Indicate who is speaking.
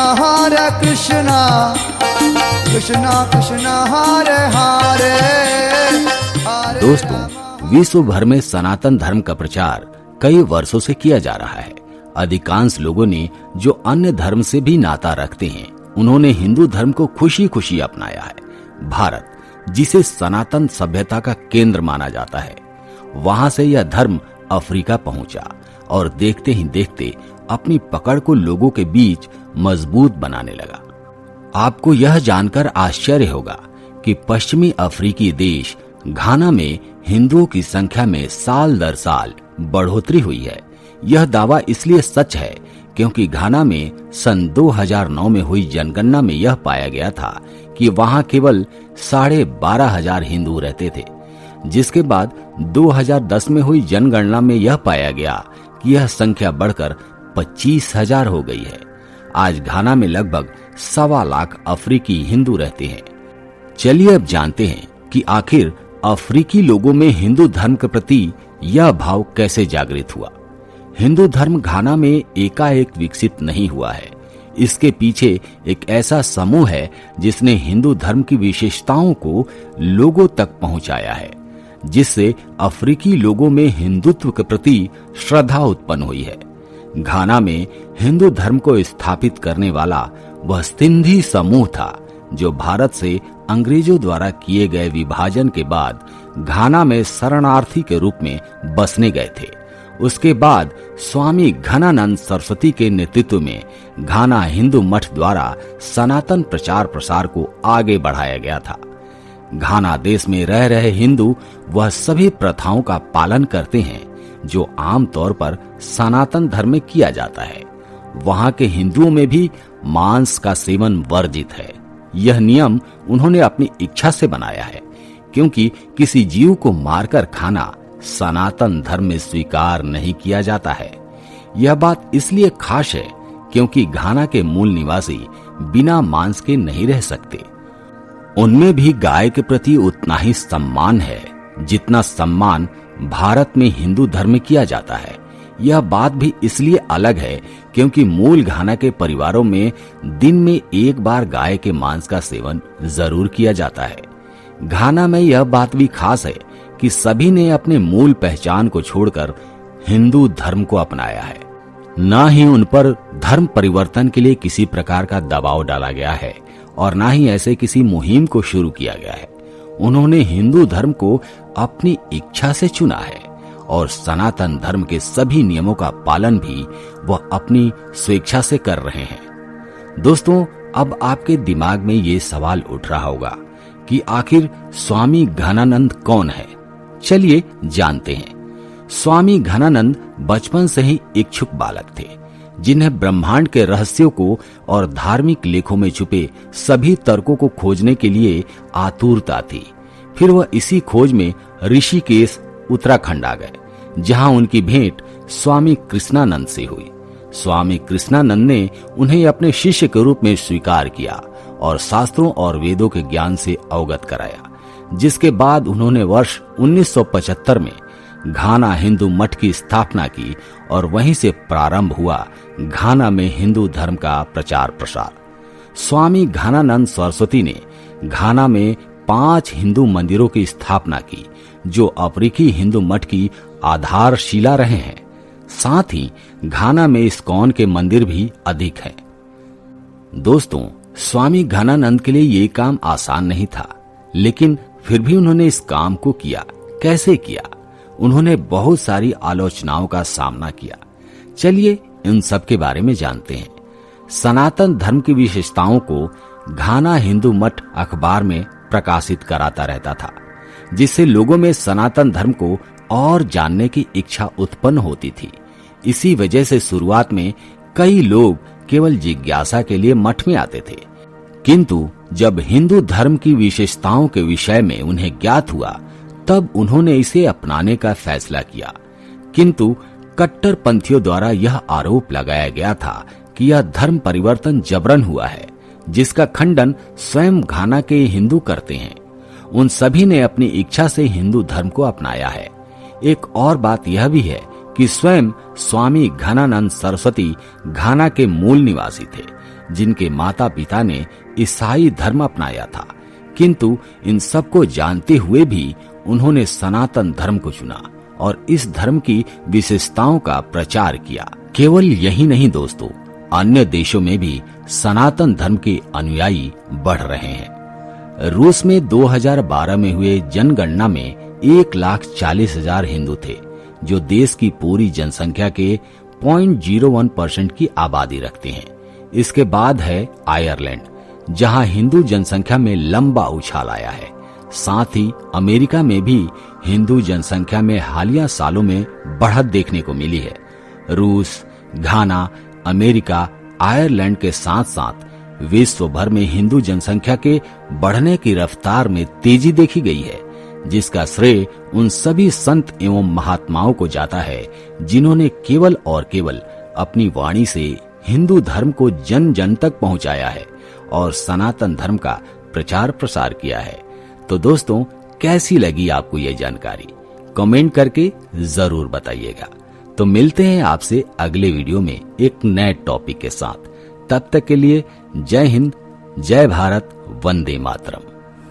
Speaker 1: हरे कृष्णा कृष्णा कृष्णा हरे हरे हरे।
Speaker 2: दोस्तों, विश्व भर में सनातन धर्म का प्रचार कई वर्षों से किया जा रहा है। अधिकांश लोगों ने जो अन्य धर्म से भी नाता रखते हैं, उन्होंने हिंदू धर्म को खुशी खुशी अपनाया है। भारत, जिसे सनातन सभ्यता का केंद्र माना जाता है, वहां से यह धर्म अफ्रीका पहुंचा और देखते ही देखते अपनी पकड़ को लोगों के बीच मजबूत बनाने लगा। आपको यह जानकर आश्चर्य होगा कि पश्चिमी अफ्रीकी देश घाना में हिंदुओं की संख्या में साल दर साल बढ़ोतरी हुई है। यह दावा इसलिए सच है क्योंकि घाना में सन 2009 में हुई जनगणना में यह पाया गया था कि वहां केवल 12,500 हिंदू रहते थे, जिसके बाद 2010 में हुई जनगणना में यह पाया गया कि यह संख्या बढ़कर 25,000 हो गई है। आज घाना में लगभग 1.25 लाख अफ्रीकी हिंदू रहते हैं। चलिए अब जानते हैं कि आखिर अफ्रीकी लोगों में हिंदू धर्म के प्रति यह भाव कैसे जागृत हुआ। हिंदू धर्म घाना में एकाएक विकसित नहीं हुआ है। इसके पीछे एक ऐसा समूह है जिसने हिंदू धर्म की विशेषताओं को लोगों तक पहुंचाया है, जिससे अफ्रीकी लोगों में हिंदुत्व के प्रति श्रद्धा उत्पन्न हुई है। घाना में हिंदू धर्म को स्थापित करने वाला वह सिंधी समूह था जो भारत से अंग्रेजों द्वारा किए गए विभाजन के बाद घाना में शरणार्थी के रूप में बसने गए थे। उसके बाद स्वामी घनानंद सरस्वती के नेतृत्व में घाना हिंदू मठ द्वारा सनातन प्रचार प्रसार को आगे बढ़ाया गया था। घाना देश में रह रहे हिंदू वह सभी प्रथाओं का पालन करते हैं जो आमतौर पर सनातन धर्म में किया जाता है। वहां के हिंदुओं में भी मांस का सेवन वर्जित है। यह नियम उन्होंने अपनी इच्छा से बनाया है, क्योंकि किसी जीव को मारकर खाना सनातन धर्म में स्वीकार नहीं किया जाता है। यह बात इसलिए खास है क्योंकि घाना के मूल निवासी बिना मांस के नहीं रह सकते। उनमें भी गाय के प्रति उतना ही सम्मान है जितना सम्मान भारत में हिंदू धर्म में किया जाता है। यह बात भी इसलिए अलग है क्योंकि मूल घाना के परिवारों में दिन में एक बार गाय के मांस का सेवन जरूर किया जाता है। घाना में यह बात भी खास है कि सभी ने अपने मूल पहचान को छोड़कर हिंदू धर्म को अपनाया है। न ही उन पर धर्म परिवर्तन के लिए किसी प्रकार का दबाव डाला गया है और न ही ऐसे किसी मुहिम को शुरू किया गया है। उन्होंने हिंदू धर्म को अपनी इच्छा से चुना है और सनातन धर्म के सभी नियमों का पालन भी वह अपनी स्वेच्छा से कर रहे हैं। दोस्तों, अब आपके दिमाग में ये सवाल उठ रहा होगा कि आखिर स्वामी घनानंद कौन है। चलिए जानते हैं। स्वामी घनानंद बचपन से ही इच्छुक बालक थे, जिन्हें ब्रह्मांड के रहस्यों को और धार्मिक लेखों में छुपे सभी तर्कों को खोजने के लिए आतुरता थी। फिर वह इसी खोज में ऋषिकेश उत्तराखंड आ गए, जहां उनकी भेंट स्वामी कृष्णानंद से हुई। स्वामी कृष्णानंद ने उन्हें अपने शिष्य के रूप में स्वीकार किया और शास्त्रों और वेदों के ज्ञान से अवगत कराया, जिसके बाद उन्होंने वर्ष 1975 में घाना हिंदू मठ की स्थापना की और वहीं से प्रारंभ हुआ घाना में हिंदू धर्म का प्रचार प्रसार। स्वामी घनानंद सरस्वती ने घाना में 5 हिंदू मंदिरों की स्थापना की, जो अफ्रीकी हिंदू मठ की आधारशिला रहे हैं। साथ ही घाना में इस्कॉन के मंदिर भी अधिक हैं। दोस्तों, स्वामी घनानंद के लिए ये काम आसान नहीं था, लेकिन फिर भी उन्होंने इस काम को किया। कैसे किया? उन्होंने बहुत सारी आलोचनाओं का सामना किया। चलिए इन सब के बारे में जानते हैं। सनातन धर्म की विशेषताओं को घाना हिंदू मठ अखबार में प्रकाशित कराता रहता था, जिससे लोगों में सनातन धर्म को और जानने की इच्छा उत्पन्न होती थी। इसी वजह से शुरुआत में कई लोग केवल जिज्ञासा के लिए मठ में आते थे, किंतु जब हिंदू धर्म की विशेषताओं के विषय में उन्हें ज्ञात हुआ, तब उन्होंने इसे अपनाने का फैसला किया। किंतु कट्टरपंथियों द्वारा यह आरोप लगाया गया था कि यह धर्म परिवर्तन जबरन हुआ है, जिसका खंडन स्वयं घाना के हिंदू करते हैं। उन सभी ने अपनी इच्छा से हिंदू धर्म को अपनाया है। एक और बात यह भी है कि स्वयं स्वामी घनानंद सरस्वती घाना के मूल निवासी थे, जिनके माता पिता ने ईसाई धर्म अपनाया था, किंतु इन सबको जानते हुए भी उन्होंने सनातन धर्म को चुना और इस धर्म की विशेषताओं का प्रचार किया। केवल यही नहीं दोस्तों, अन्य देशों में भी सनातन धर्म के अनुयायी बढ़ रहे हैं। रूस में 2012 में हुए जनगणना में 1,40,000 हिंदू थे, जो देश की पूरी जनसंख्या के 0.01% की आबादी रखते हैं। इसके बाद है आयरलैंड, जहां हिंदू जनसंख्या में लंबा उछाल आया है। साथ ही अमेरिका में भी हिंदू जनसंख्या में हालिया सालों में बढ़त देखने को मिली है। रूस, घाना, अमेरिका, आयरलैंड के साथ साथ विश्व भर में हिंदू जनसंख्या के बढ़ने की रफ्तार में तेजी देखी गई है, जिसका श्रेय उन सभी संत एवं महात्माओं को जाता है जिन्होंने केवल और केवल अपनी वाणी से हिंदू धर्म को जन जन तक पहुंचाया है और सनातन धर्म का प्रचार प्रसार किया है। तो दोस्तों, कैसी लगी आपको ये जानकारी? कमेंट करके जरूर बताइएगा। तो मिलते हैं आपसे अगले वीडियो में एक नए टॉपिक के साथ। तब तक के लिए जय हिंद, जय भारत, वंदे मातरम।